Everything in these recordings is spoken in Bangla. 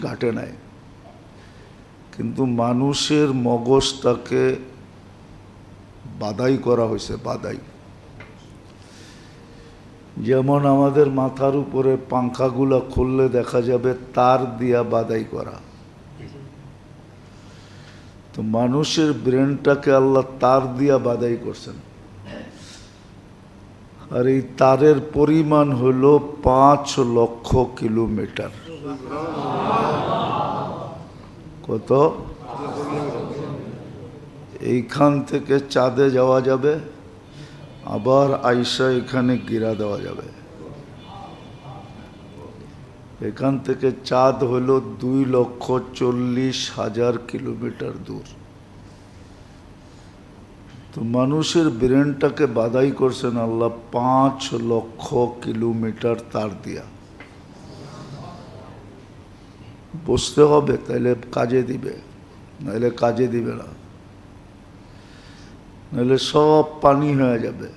ঘাটে নাই, কিন্তু মানুষের মগজটাকে বাদাই করা হয়েছে। বাদাই যেমন আমাদের মাথার উপরে পাংখাগুলো খুললে দেখা যাবে তার দিয়া বাদাই করা, তো মানুষের ব্রেনটাকে আল্লাহ তার দিয়া বাদাই করছেন। আর এই তারের পরিমাণ হল 5 লক্ষ কিলোমিটার। কত? এইখান থেকে চাঁদে যাওয়া যাবে, আবার আইসা এখানে গিরা দেওয়া যাবে। এখান থেকে চাঁদ হলো 2,40,000 কিলোমিটার দূর। তো মানুষের ব্রেনটাকে বাদাই করছেন আল্লাহ 5 লক্ষ কিলোমিটার তার দিয়া। বসতে হবে, তাইলে কাজে দিবে, নাহলে কাজে দিবে না, নাহলে সব পানি হয়ে যাবে।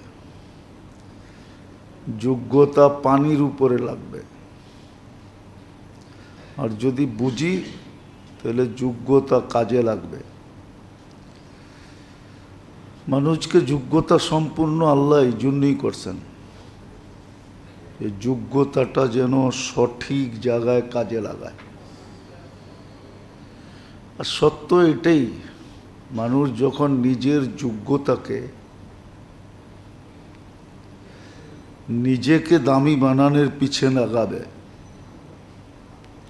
যোগ্যতা পানির উপরে লাগবে। আর যদি বুঝি তাহলে যোগ্যতা কাজে লাগবে। মানুষকে যোগ্যতা সম্পূর্ণ আল্লাহ এই জন্যই করছেন, এই যোগ্যতাটা যেন সঠিক জায়গায় কাজে লাগায়। আর সত্য এটাই, মানুষ যখন নিজের যোগ্যতাকে নিজেকে দামি বানানোর পিছে লাগাবে,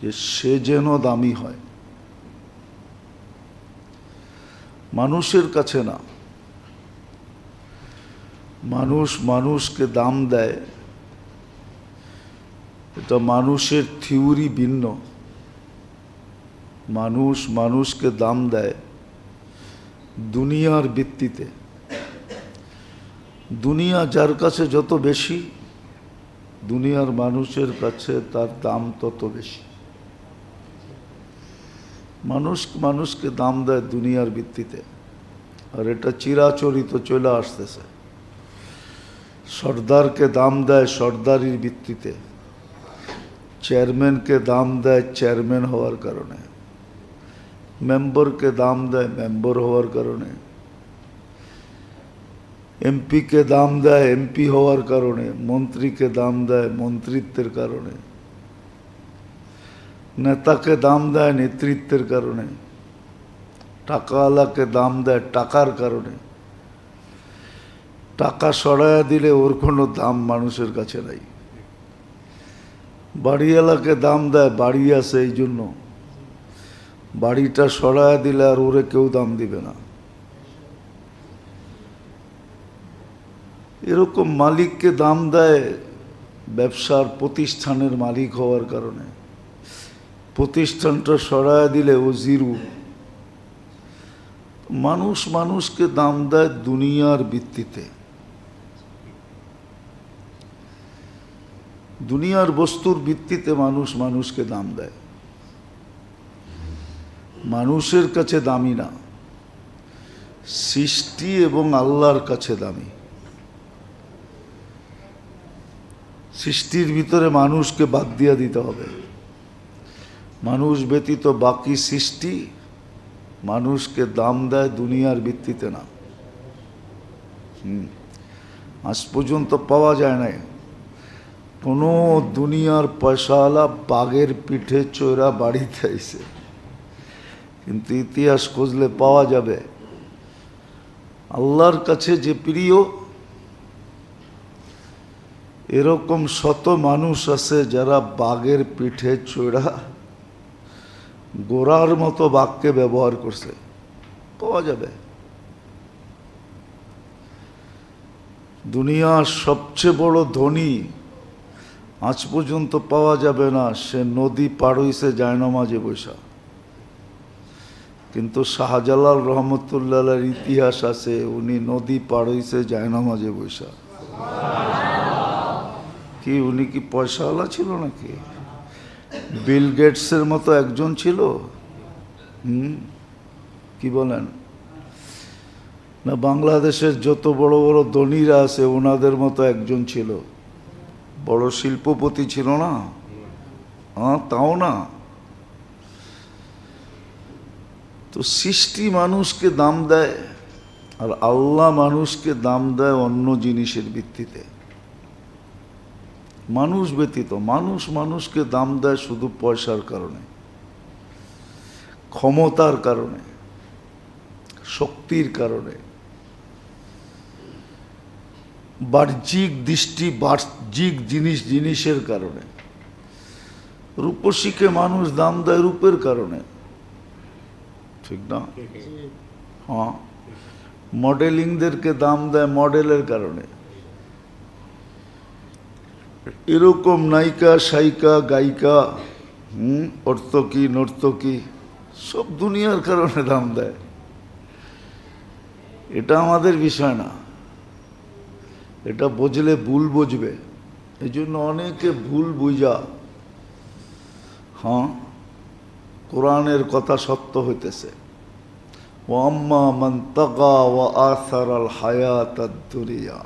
যে সে যেন দামি হয়, মানুষের কাছে না। মানুষ মানুষকে দাম দেয়, এটা মানুষের থিওরি ভিন্ন। মানুষ মানুষকে দাম দেয় দুনিয়ার ভিত্তিতে। দুনিয়া যার কাছে যত বেশি, দুনিয়ার মানুষের কাছে তার দাম তত বেশি। মানুষ মানুষকে দাম দেয় দুনিয়ার ভিত্তিতে, আর এটা চিরাচরিত চলে আসতেছে। সর্দারকে দাম দেয় সর্দারির ভিত্তিতে, চেয়ারম্যানকে দাম দেয় চেয়ারম্যান হওয়ার কারণে, মেম্বারকে দাম দেয় মেম্বার হওয়ার কারণে, এমপিকে দাম দেয় এমপি হওয়ার কারণে, মন্ত্রীকে দাম দেয় মন্ত্রিত্বের কারণে, নেতাকে দাম দেয় নেতৃত্বের কারণে, টাকাওয়ালাকে দাম দেয় টাকার কারণে। টাকা সরাইয়া দিলে ওর কোনো দাম মানুষের কাছে নাই। বাড়িওয়ালাকে দাম দেয় বাড়ি আছে এই জন্য, বাড়িটা সরাইয়া দিলে আর ওরে কেউ দাম দিবে না। এরকম মালিককে দাম দেয় ব্যবসার প্রতিষ্ঠানের মালিক হওয়ার কারণে, প্রতিষ্ঠানটা সরাইয়া দিলে ও জিরু। মানুষ মানুষকে দাম দেয় দুনিয়ার ভিত্তিতে, দুনিয়ার বস্তুর ভিত্তিতে মানুষ মানুষকে দাম দেয়। মানুষের কাছে দামি না, সৃষ্টি এবং আল্লাহর কাছে দামি। সৃষ্টির ভিতরে মানুষকে বাদ দিয়ে দিতে হবে। মানুষ ব্যতীত বাকি সৃষ্টি মানুষকে দাম দেয় দুনিয়ার ভিত্তিতে না। আজ পর্যন্ত পাওয়া যায় না কোনো দুনিয়ার পয়সাওয়ালা বাঘের পিঠে চড়া বাড়িতে আইছে, কিন্তু ইতিহাস খুঁজলে পাওয়া যাবে আল্লাহর কাছে যে প্রিয়, এরকম শত মানুষ আছে যারা বাঘের পিঠে চড়া গোরার মতো বাঘকে ব্যবহার করছে, পাওয়া যাবে। দুনিয়ার সবচেয়ে বড় ধনী আজ পর্যন্ত পাওয়া যাবে না, সে নদী পার হইছে জায়নামাজে বৈশা। কিন্তু শাহজালাল রহমতুল্লাহর ইতিহাস আছে, উনি নদী পার হইছে জায়নামাজে বৈশা। কি উনি কি পয়সাওয়ালা ছিল নাকি? বিল গেটসের মতো একজন ছিল? কি বলেন? না বাংলাদেশের যত বড় বড় ধনীরা আছে ওনাদের মতো একজন ছিল, বড় শিল্পপতি ছিল না? তাও না, তো সৃষ্টি মানুষকে দাম দেয়, আর আল্লাহ মানুষকে দাম দেয় অন্য জিনিসের ভিত্তিতে। মানুষ ব্যতীত মানুষকে দাম দেয় শুধু পয়সার কারণে, ক্ষমতার কারণে, শক্তির কারণে, বাহ্যিক দৃষ্টি, বাহ্যিক জিনিসের কারণে। রূপসীকে মানুষ দাম দেয় রূপের কারণে, ঠিক না? হ্যাঁ, মডেলিংদেরকে দাম দেয় মডেলের কারণে। এরকম নায়িকা, সায়িকা, গায়িকা, অর্তকী, নর্তকী সব দুনিয়ার কারণে দাম দেয়। এটা আমাদের বিষয় না, এটা বুঝলে ভুল বুঝবে। এই জন্য অনেকে ভুল বুঝা কোরআনের কথা সত্য হইতেছে। ওয়াম্মা মান তাগা ওয়া আসারাল হায়াতাদ দুনিয়া।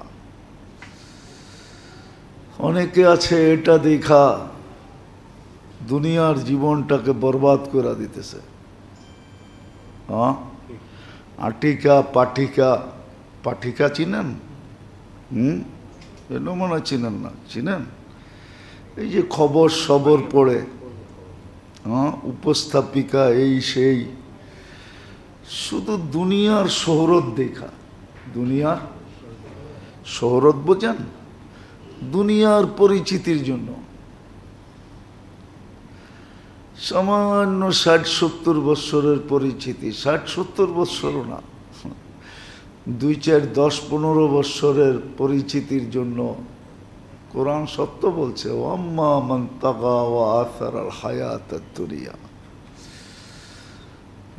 অনেকে আছে এটা দেখা দুনিয়ার জীবনটাকে বরবাদ করে দিতেছে। আটিকা পাঠিকা, পাঠিকা চিনেন? এর মনে হয় চিনেন না। চিনেন? এই যে খবর সবর পড়ে, উপস্থাপিকা, এই সেই, শুধু দুনিয়ার শোহরত দেখা। দুনিয়ার শোহরত বোঝেন? দুনিয়ার পরিচিতির জন্য সামান্য ৬০-৭০ বৎসরের পরিচিতি, ৬০-৭০ বৎসরও না, ২-৪-১০-১৫ বৎসরের পরিচিতির জন্য কোরআন সত্য বলছে, ওয়াম্মা মান তাগা ওয়া আসারাল হায়াতাদ দুনিয়া।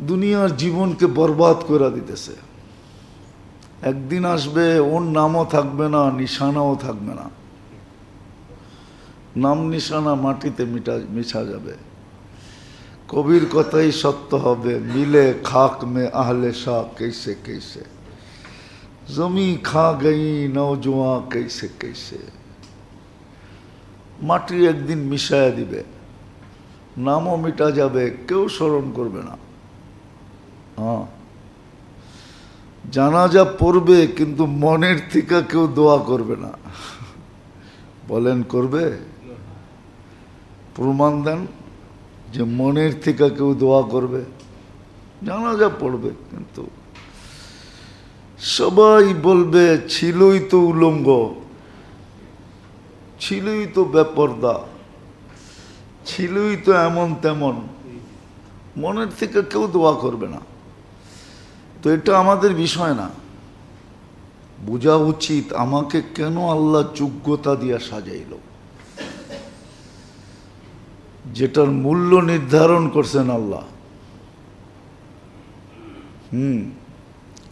দুনিয়ার জীবনকে বরবাদ করে দিতেছে। একদিন আসবে ওর নামও থাকবে না, নিশানাও থাকবে না। নাম নিশানা মাটিতে মিশা যাবে। কবির কথাই সত্য হবে, মিলে খাক মে আহলে শাহ कैसे कैसे, জমি খা গই নওজোয়া कैसे कैसे। মাটি একদিন মিশায়া দিবে, নামও মিটা যাবে, কেউ স্মরণ করবে না। জানাজা পড়বে কিন্তু মনের থেকে কেউ দোয়া করবে না। বলেন করবে? প্রমাণ দেন যে মনের থেকে কেউ দোয়া করবে। জানাজা পড়বে কিন্তু সবাই বলবে ছিলই তো উলঙ্গ, ছিলই তো বেপরদা, ছিলই তো এমন তেমন। মনের থেকে কেউ দোয়া করবে না। তো এটা আমাদের বিষয় না। বোঝা উচিত আমাকে কেন আল্লাহ যোগ্যতা দিয়া সাজাইল, যেটার মূল্য নির্ধারণ করছেন আল্লাহ।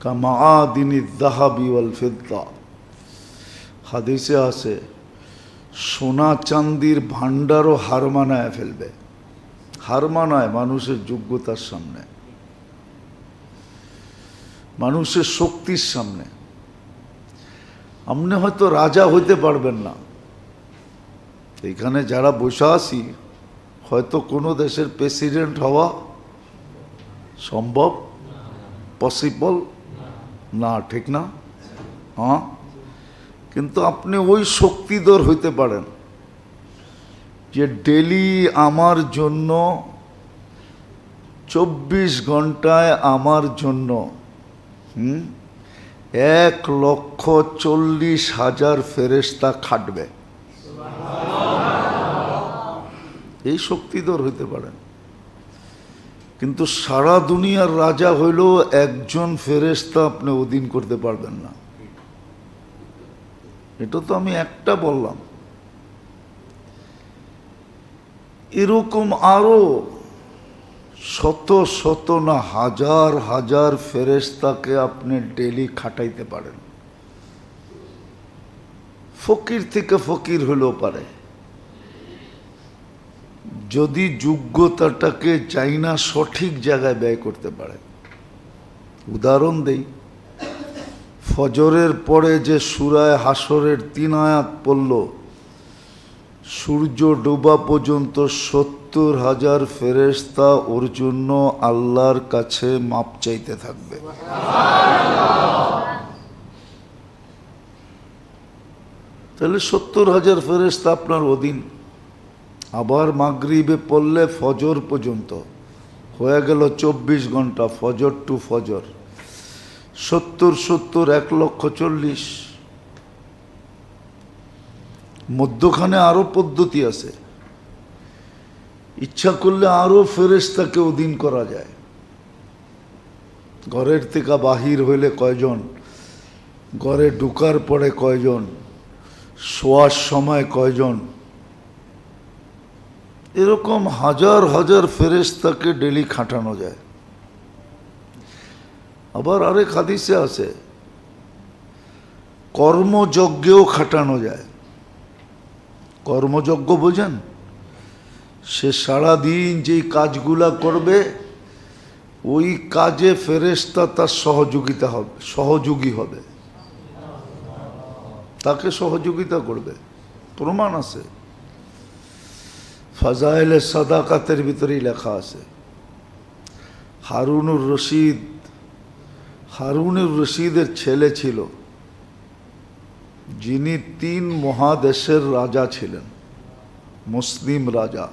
কামাআদিনিজ যাহাবি ওয়াল ফিদ্দা, হাদিসে আছে সোনা চান্দির ভান্ডারও হার মানায় ফেলবে। হার মানায় মানুষের যোগ্যতার সামনে, মানুষের শক্তির সামনে। আপনি হয়তো রাজা হইতে পারবেন না, এখানে যারা বসে আছি হয়তো কোনো দেশের প্রেসিডেন্ট হওয়া সম্ভব, পসিবল না, ঠিক না? কিন্তু আপনি ওই শক্তিধর হইতে পারেন যে ডেলি আমার জন্য 24 ঘন্টায় আমার জন্য 1,40,000 ফেরেশতা খাটবে। এই শক্তিধর হইতে পারেন। কিন্তু সারা দুনিয়ার রাজা হইলেও একজন ফেরেশতা আপনি অধীন করতে পারবেন না। এটা তো আমি একটা বললাম, এরকম আরো শত শত না হাজার হাজার ফেরেশতাকে আপনি ডেলি খাটাইতে পারেন। ফকির থেকে ফকির হলেও পারে, যদি যোগ্যতাটাকে চাই না সঠিক জায়গায় ব্যয় করতে পারে। উদাহরণ দেই, ফজরের পরে যে সূরায়ে হাসরের 3 আয়াত পড়ল, সূর্য ডোবা পর্যন্ত 70 70,000 ফেরেশতা ওর জন্য আল্লাহর কাছে মাপ চাইতে থাকবে। তাহলে 70,000 ফেরেশতা আপনার অধীন। আবার মাগরিবে পড়লে ফজর পর্যন্ত হয়ে গেল 24 ঘন্টা, ফজর টু ফজর। 70 1,40,000। মধ্যখানে আরো পদ্ধতি আছে, ইচ্ছা করলে আরো ফেরেশতাকে অধীন করা যায়। ঘরের থেকে বাহির হইলে কয়জন, ঘরে ঢুকার পরে কয়জন, শোয়ার সময় কয়জন, এরকম হাজার হাজার ফেরেশতাকে ডেলি খাটানো যায়। আবার আরেক হাদিসে আছে কর্মযজ্ঞেও খাটানো যায়। কর্মযজ্ঞ বোঝেন? সে সারাদিন যেই কাজগুলা করবে ওই কাজে ফেরেশতা তার সহযোগী হবে, তাকে সহযোগিতা করবে। প্রমাণ আছে, ফাজাইলে সাদাকাতের ভিতরেই লেখা আছে। হারুনুর রশিদের ছেলে ছিল যিনি 3 মহাদেশের রাজা ছিলেন, মুসলিম রাজা।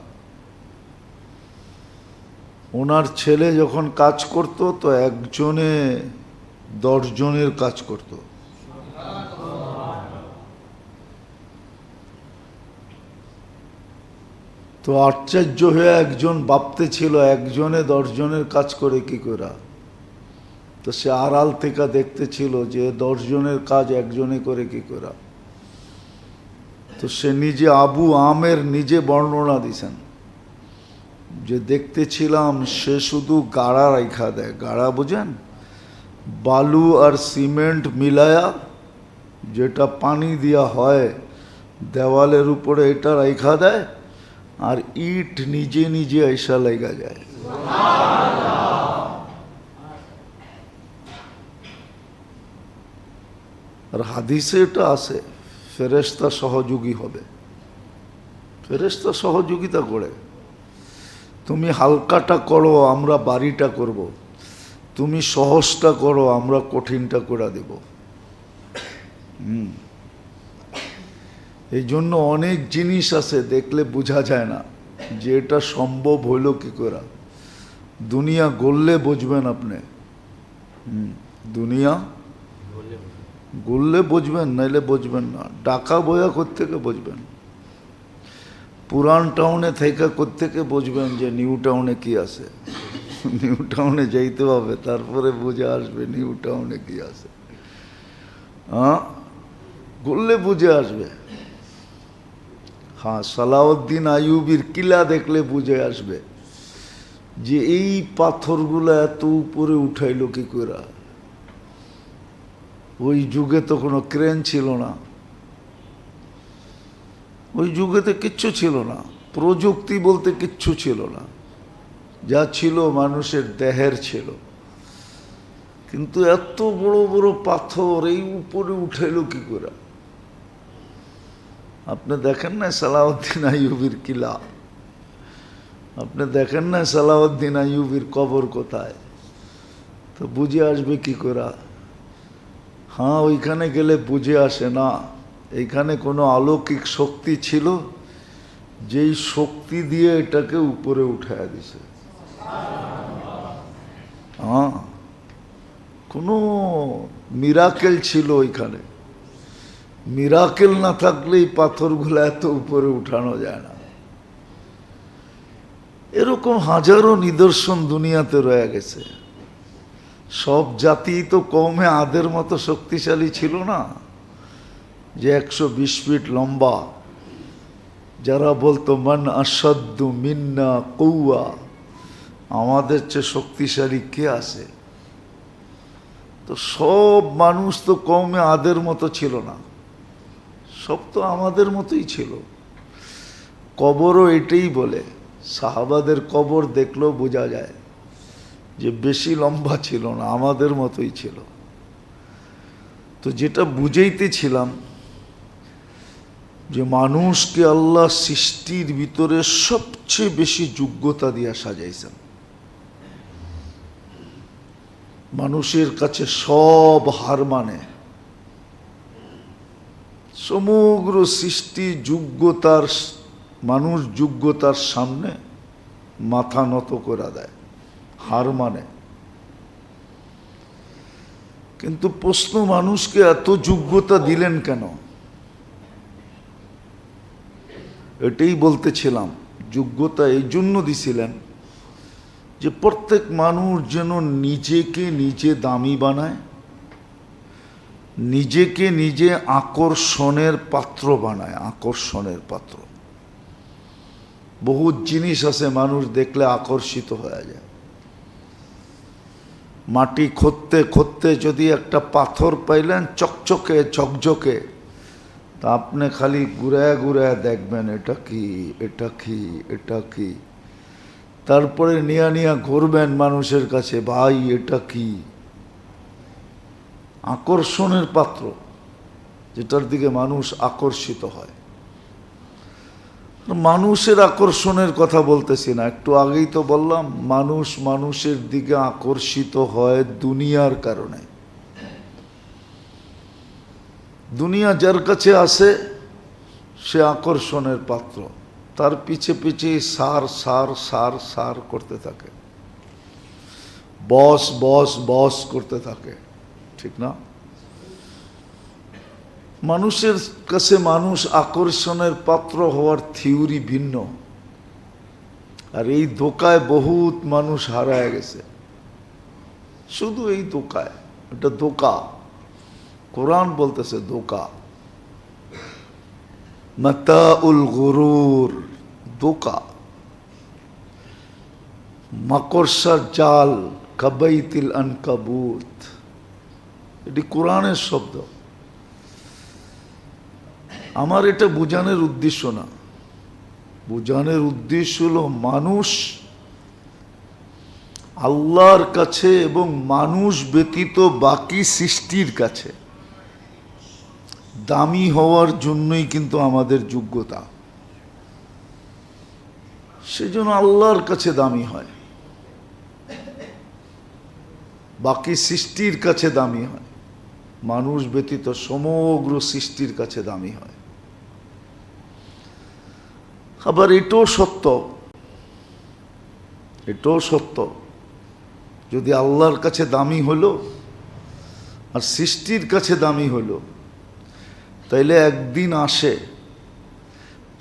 ওনার ছেলে যখন কাজ করত তো একজনে 10 জনের কাজ করত। তো আশ্চর্য হয়ে একজন ভাবতে ছিল একজনে 10 জনের কাজ করে কি করে। তো সে আড়াল থেকে দেখতে ছিল যে 10 জনের কাজ একজনে করে কি করে। তো সে নিজে আবু আমের নিজে বর্ণনা দিছেন যে দেখতেছিলাম সে শুধু গাড়া রাইখা দেয়। গাড়া বুঝেন? বালু আর সিমেন্ট মিলায়া যেটা পানি দিয়া হয় দেওয়ালের উপরে, এটা রাইখা দেয় আর ইট নিজে নিজে আইসা লাগা যায়। আর হাদিসে এটা আছে ফেরেশতা সহযোগী হবে, ফেরেশতা সহযোগিতা করে। তুমি হালকাটা করো, আমরা বাড়িটা করব। তুমি সহজটা করো, আমরা কঠিনটা করে দেব। এই জন্য অনেক জিনিস আছে দেখলে বোঝা যায় না যে এটা সম্ভব হইল কি করে। দুনিয়া গড়লে বুঝবেন আপনি, দুনিয়া গড়লে বুঝবেন, নাইলে বুঝবেন না। ঢাকা বয়া কোত্থেকে বুঝবেন? পুরান টাউনে থেকে কোত্থেকে বুঝবেন যে নিউ টাউনে কি আছে? নিউ টাউনে যাইতে হবে, তারপরে বুঝে আসবে নিউ টাউনে কি আছে। হ্যাঁ, গড়লে বুঝে আসবে। হ্যাঁ, সালাউদ্দিন আইয়ুবির কিলা দেখলে বুঝে আসবে যে এই পাথরগুলো এত উপরে উঠাইলো কি করে। ওই যুগে তো কোনো ক্রেন ছিল না, ওই যুগেতে কিচ্ছু ছিল না, প্রযুক্তি বলতে কিচ্ছু ছিল না। যা ছিল মানুষের দেহের ছিল। কিন্তু এত বড় বড় পাথর এই উপরে উঠাইলো কি করে? আপনি দেখেন না সালাউদ্দিন আইয়ুবির কিলা, আপনি দেখেন না সালাউদ্দিন আইয়ুবির কবর কোথায়, তো বুঝে আসবে কি করে? হ্যাঁ, ওইখানে গেলে বুঝে আসে না। এইখানে কোনো অলৌকিক শক্তি ছিল যেই শক্তি দিয়ে এটাকে উপরে উঠায় দিছে। হ্যাঁ, কোনো মিরাকেল ছিল ওইখানে। মিরাকেল না থাকলে এই পাথরগুলো এত উপরে উঠানো যায় না। এরকম হাজারো নিদর্শন দুনিয়াতে রয়ে গেছে। সব জাতি তো কমে আদের মতো শক্তিশালী ছিল না যে 120 ফিট লম্বা। যারা বলতো মান আসাদ্দু মিন্না কৌয়া, আমাদের চেয়ে শক্তিশালী কে আছে? তো সব মানুষ তো কমে আদের মতো ছিল না, সব তো আমাদের মতোই ছিল। কবরও এটাই বলে, সাহাবাদের কবর দেখলেও বোঝা যায় যে বেশি লম্বা ছিল না, আমাদের মতোই ছিল। তো যেটা বুঝাইতেছিলাম যে মানুষকে আল্লাহ সৃষ্টির ভিতরে সবচেয়ে বেশি যোগ্যতা দিয়া সাজাইছেন। মানুষের কাছে সব হার মানে, সমগ্র সৃষ্টি যোগ্যতার, মানুষ যোগ্যতার সামনে মাথা নত করে দেয়, হার মানে। কিন্তু প্রশ্ন, মানুষকে এত যোগ্যতা দিলেন কেন? এটাই বলতেছিলাম, যোগ্যতা এই জন্য দিছিলেন যে প্রত্যেক মানুষ যেন নিজেকে নিজে দামি বানায়, নিজেকে নিজে আকর্ষণের পাত্র বানায়, আকর্ষণের পাত্র। বহু জিনিস আছে মানুষ দেখলে আকর্ষিত হয়ে যায়। মাটি খুঁড়তে খুঁড়তে যদি একটা পাথর পাইলেন চকচকে ঝকঝকে, তা আপনি খালি ঘুরায় ঘুরায় দেখবেন এটা কি, এটা কি, এটা কি। তারপরে নিয়া নিয়া ঘুরবেন মানুষের কাছে, ভাই এটা কি? আকর্ষণের পাত্র, যেটার দিকে মানুষ আকর্ষিত হয়। মানুষের আকর্ষণের কথা বলতেছি না, একটু আগেই তো বললাম মানুষ মানুষের দিকে আকর্ষিত হয় দুনিয়ার কারণে। দুনিয়া যার কাছে আসে সে আকর্ষণের পাত্র, তার পিছে পিছে সার সার সার সার করতে থাকে, বস বস বস করতে থাকে, ঠিক না? মানুষের কাছে মানুষ আকর্ষণের পাত্র হওয়ার থিওরি ভিন্ন, আর এই ধোকায় বহুত মানুষ হারায় গেছে, শুধু এই ধোকায়। এটা ধোকা, কোরআন বলতেছে ধোকা, মাতাউল গুরুর, ধোকা, মাকড়সার জাল, কাবাইতিল আনকাবুত, এটি কোরআনের শব্দ। আমার এটা বোঝানোর উদ্দেশ্য না, বোঝানোর উদ্দেশ্য হলো মানুষ আল্লাহর কাছে এবং মানুষ ব্যতীত বাকি সৃষ্টির কাছে দামি হওয়ার জন্যই কিন্তু আমাদের যোগ্যতা। সেজন্য আল্লাহর কাছে দামি হয়, বাকি সৃষ্টির কাছে দামি হয়, মানুষ ব্যতীত সমগ্র সৃষ্টির কাছে দামি হয়। আবার এটাও সত্য, এটাও সত্য, যদি আল্লাহর কাছে দামি হলো আর সৃষ্টির কাছে দামি হলো, তাইলে একদিন আসে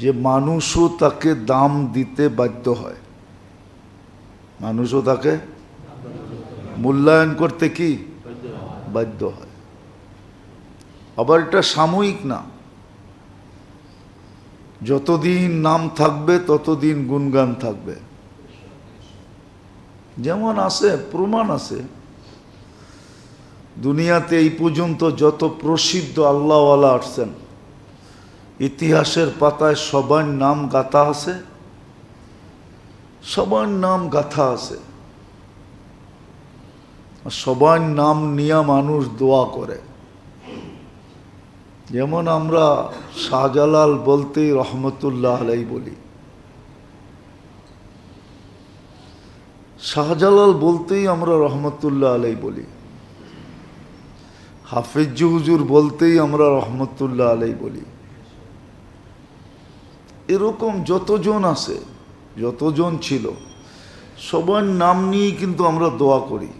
যে মানুষও তাকে দাম দিতে বাধ্য হয়, মানুষও তাকে মূল্যায়ন করতে কি বাধ্য হয়। আবার এটা সাময়িক না, যতদিন নাম থাকবে ততদিন গুণগান থাকবে। যেমন আছে, প্রমাণ আছে, দুনিয়াতে এই পর্যন্ত যত প্রসিদ্ধ আল্লাহওয়ালা আসছেন, ইতিহাসের পাতায় সবার নাম গাথা আছে, সবার নাম গাথা আছে, সবার নাম নিয়ে মানুষ দোয়া করে। যেমন আমরা শাহজালাল বলতেই রহমতুল্লাহ আলাই বলি, শাহজালাল বলতেই আমরা রহমতুল্লাহ আলাই বলি, হাফিজ হুজুর বলতেই আমরা রহমতুল্লাহ আলাই বলি। এরকম যতজন আছে, যতজন ছিল, সবার নাম নিয়েই কিন্তু আমরা দোয়া করি।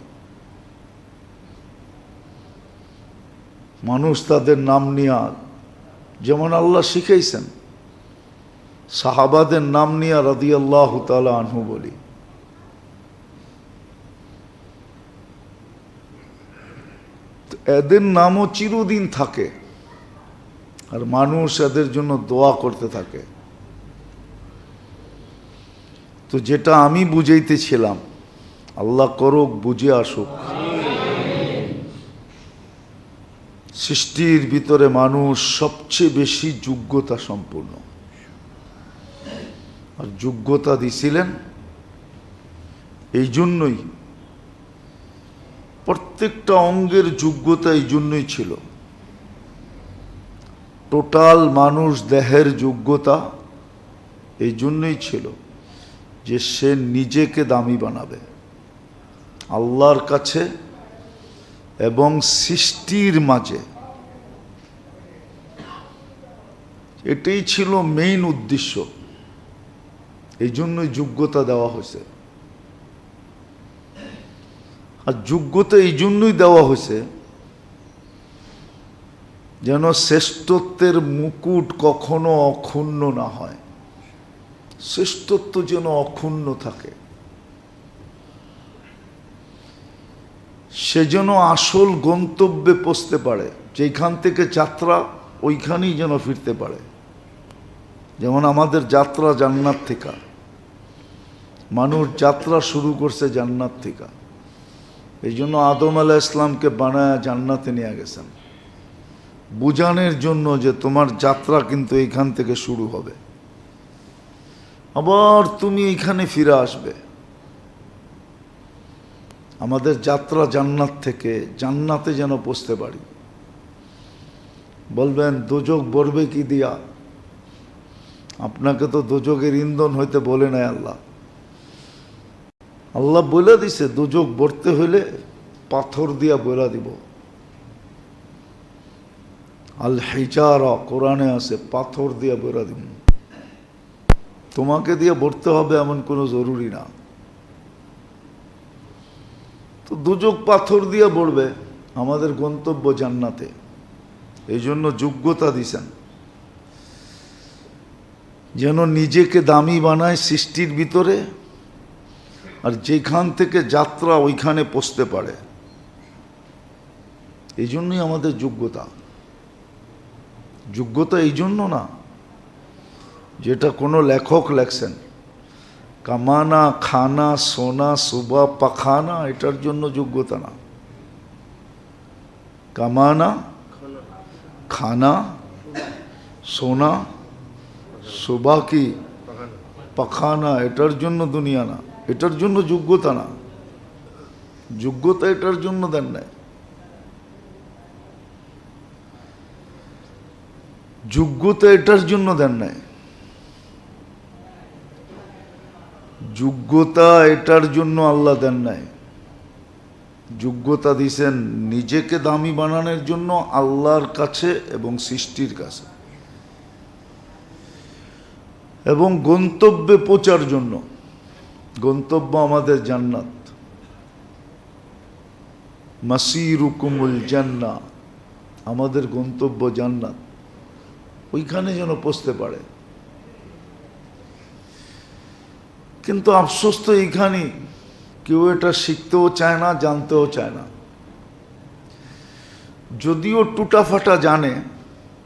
মানুষ তাদের নাম নিয়ে, যেমন আল্লাহ শিখাইছেন, সাহাবাদের নাম নিয়ে রাদিয়াল্লাহু তাআলা আনহু বলি। এদের নামও চিরদিন থাকে আর মানুষ এদের জন্য দোয়া করতে থাকে। তো যেটা আমি বুঝাইতেছিলাম, আল্লাহ করুক বুঝে আসুক, সৃষ্টির ভিতরে মানুষ সবচেয়ে বেশি যোগ্যতা সম্পূর্ণ, আর যোগ্যতা দিছিলেন এই জন্যই, প্রত্যেকটা অঙ্গের যোগ্যতা এই জন্যই ছিল। টোটাল মানুষ দেহের যোগ্যতা এই জন্যই ছিল যে সে নিজেকে দামি বানাবে আল্লাহর কাছে এবং সৃষ্টির মাঝে। এটাই ছিল মেইন উদ্দেশ্য, এই জন্যই যোগ্যতা দেওয়া হয়েছে। আর যোগ্যতা এই জন্যই দেওয়া হয়েছে যেন শ্রেষ্ঠত্বের মুকুট কখনো অক্ষুণ্ণ না হয়, শ্রেষ্ঠত্ব যেন অক্ষুণ্ণ থাকে, সে যেন আসল গন্তব্যে পৌঁছতে পারে, যেখান থেকে যাত্রা ওইখানেই যেন ফিরতে পারে। যেমন আমাদের যাত্রা জান্নাত থেকে, মানুষ যাত্রা শুরু করছে জান্নাত থেকে। এই জন্য আদম আলাইহিস সালামকে বানায় জান্নাতে নিয়ে গেছেন, বুঝানোর জন্য যে তোমার যাত্রা কিন্তু এইখান থেকে শুরু হবে, আবার তুমি এইখানে ফিরে আসবে। আমাদের যাত্রা জান্নাত থেকে, জান্নাতে যেন পৌঁছতে পারি। বলবেন দোজক বলবে কি দিয়া? আপনাকে তো দোজকের ইন্ধন হইতে বলে নাই আল্লাহ। আল্লাহ বলে দিছে দোজক বলতে হইলে পাথর দিয়া বলে দিব। আল হিজারা কোরআনে আছে, পাথর দিয়া বলে দিব। তোমাকে দিয়ে ভরতে হবে এমন কোনো জরুরি না। তো দোজক পাথর দিয়ে পড়বে, আমাদের গন্তব্য জান্নাতে। এই জন্য যোগ্যতা দিছেন যেন নিজেকে দামি বানায় সৃষ্টির ভিতরে, আর যেখান থেকে যাত্রা ওইখানে পৌঁছতে পারে। এই জন্যই আমাদের যোগ্যতা। যোগ্যতা এই জন্য না যেটা কোনো লেখক লেখছেন, কামানা খানা সোনা সুবা পাখানা, এটার জন্য যোগ্যতা না। কামানা খানা সোনা সুবা কি পাখানা, এটার জন্য দুনিয়া না, এটার জন্য যোগ্যতা না। যোগ্যতা এটার জন্য দেন নাই। যোগ্যতা এটার জন্য দেন নাই। যোগ্যতা এটার জন্য আল্লাহ দেন নাই। যোগ্যতা দিছেন নিজেকে দামি বানানোর জন্য আল্লাহর কাছে এবং সৃষ্টির কাছে, এবং গন্তব্যে পৌঁছার জন্য। গন্তব্য আমাদের জান্নাত, মাসিরুকুমুল জান্নাহ, আমাদের গন্তব্য জান্নাত, ওইখানে যেন পৌঁছতে পারে। কিন্তু আফসোস তো এইখানেই, কেউ এটা শিখতেও চায় না, জানতেও চায় না। যদিও টুটাফাটা জানে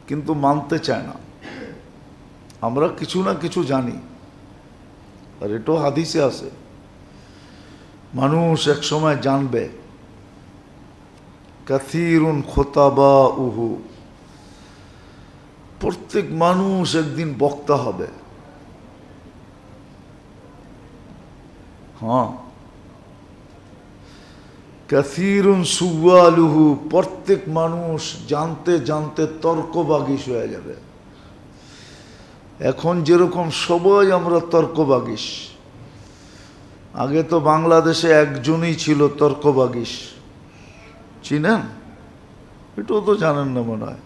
কিন্তু মানতে চায় না। আমরা কিছু না কিছু জানি, আর এটাও হাদিসে আছে, মানুষ এক সময় জানবে। কাসীরুন খোতাবা উহু, প্রত্যেক মানুষ একদিন বক্তা হবে। হ্যাঁ, কাসীরুন সুওয়ালুহু, প্রত্যেক মানুষ জানতে জানতে তর্কবাগীশ হয়ে যাবে। এখন যেরকম সবাই আমরা তর্কবাগীশ, আগে তো বাংলাদেশে একজনই ছিল তর্কবাগীশ, চিনেন? এটাও তো জানেন না মনে হয়,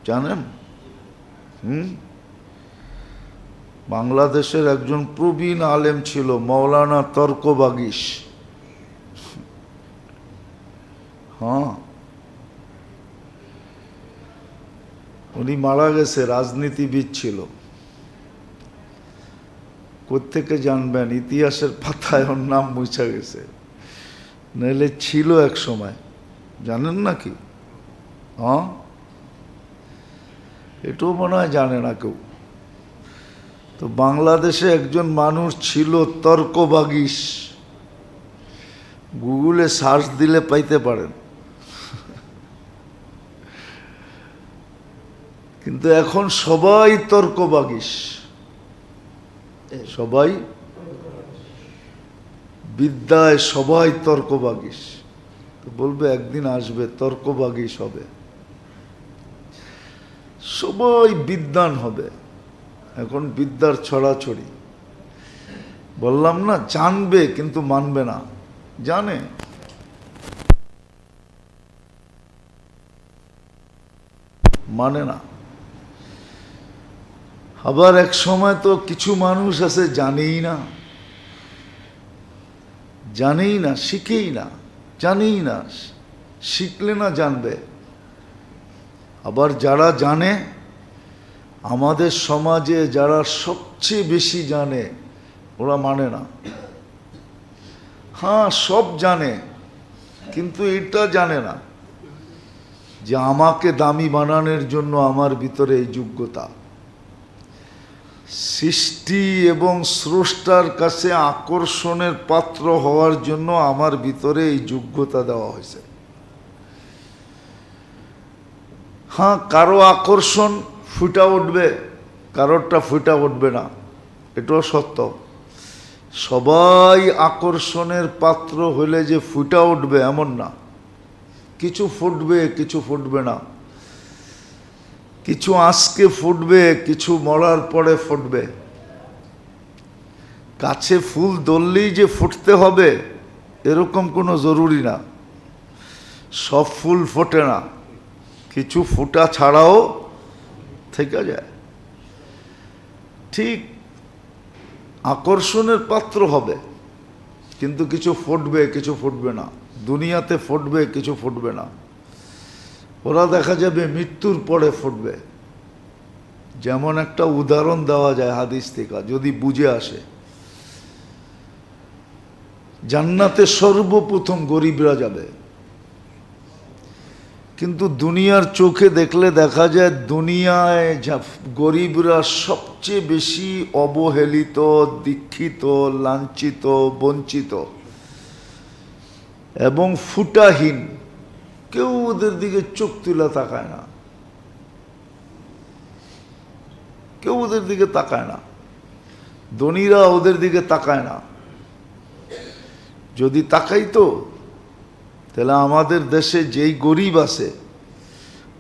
জানেন? বাংলাদেশের একজন প্রবীণ আলেম ছিল মৌলানা তর্কবাগীশ। হ্যাঁ, উনি মারা গেছে, রাজনীতিবিদ ছিল। কোত্থেকে জানবেন? ইতিহাসের পাতায় ওর নাম মুছা গেছে, নইলে ছিল এক সময়, জানেন নাকি? হ্যাঁ, এটাও মনে হয় জানে না কেউ। তো বাংলাদেশে একজন মানুষ ছিল তর্কবাগীশ, গুগলে সার্চ দিলে পাইতে পারেন। কিন্তু এখন সবাই তর্কবাগীশ, সবাই বিদ্যায় সবাই তর্কবাগীশ। তো বলবে একদিন আসবে তর্কবাগীশ হবে। সবাই বিদ্বান হবে। এখন বিদ্যার ছড়াছড়ি, বললাম না, জানবে কিন্তু মানবে না। জানে, মানে না। আবার এক সময় তো কিছু মানুষ আছে জানেই না, জানেই না, শিখেই না, জানেই না, শিখলে না জানবে। আবার যারা জানে, আমাদের সমাজে যারা সবচেয়ে বেশি জানে ওরা মানে না। হ্যাঁ, সব জানে, কিন্তু এটা জানে না যে আমাকে দামি বানানোর জন্য আমার ভিতরে এই যোগ্যতা। সৃষ্টি এবং স্রষ্টার কাছে আকর্ষণের পাত্র হওয়ার জন্য আমার ভিতরে এই যোগ্যতা দেওয়া হয়েছে। হ্যাঁ, কারো আকর্ষণ ফুটা উঠবে, কারোরটা ফুটা উঠবে না, এটাও সত্য। সবাই আকর্ষণের পাত্র হলে যে ফুটা উঠবে এমন না। কিছু ফুটবে, কিছু ফুটবে না। কিছু আজকে ফুটবে, কিছু মরার পরে ফুটবে। গাছে ফুল ধরলেই যে ফুটতে হবে এরকম কোনো জরুরি না। সব ফুল ফোটে না, কিছু ফুটা ছাড়াও থেকে যায়। ঠিক আকর্ষণের পাত্র হবে, কিন্তু কিছু ফুটবে, কিছু ফুটবে না। দুনিয়াতে ফুটবে, কিছু ফুটবে না। ওরা দেখা যাবে মৃত্যুর পরে ফুটবে। যেমন একটা উদাহরণ দেওয়া যায় হাদিস থেকে, যদি বুঝে আসে। জান্নাতে সর্বপ্রথম গরিবরা যাবে, কিন্তু দুনিয়ার চোখে দেখলে দেখা যায় দুনিয়ায় গরিবরা সবচেয়ে বেশি অবহেলিত, দীক্ষিত, লাঞ্ছিত, বঞ্চিত এবং ফুটাহীন। কেউ ওদের দিকে চোখ তুলে তাকায় না, কেউ ওদের দিকে তাকায় না। ধনীরা ওদের দিকে তাকায় না। যদি তাকাইতো তাহলে আমাদের দেশে যেই গরিব আছে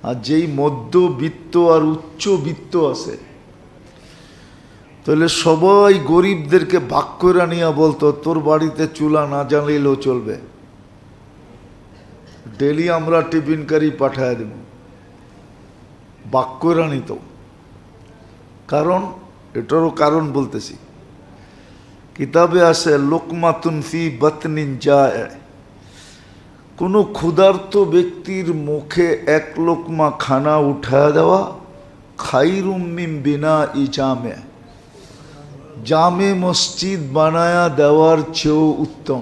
আর যেই মধ্যবিত্ত আর উচ্চবিত্ত আছে, তাহলে সবাই গরিবদেরকে ভাগ করে নিয়ে বলতো তোর বাড়িতে চুলা না জ্বালাইলেও চলবে, ডেলি আমরা টিফিন কারি পাঠায় দেব। ভাগ করে নিত। কারণ, এটারও কারণ বলতেছি। কিতাবে আছে লোকমাতুন ফি বাতনিন যায়, কোনো ক্ষুধার্ত ব্যক্তির মুখে এক লোকমা খানা উঠায় দেওয়া খাইরুম মিন বিনা ইজামে, জামে মসজিদ বানায়া দেওয়ার চেয়েও উত্তম।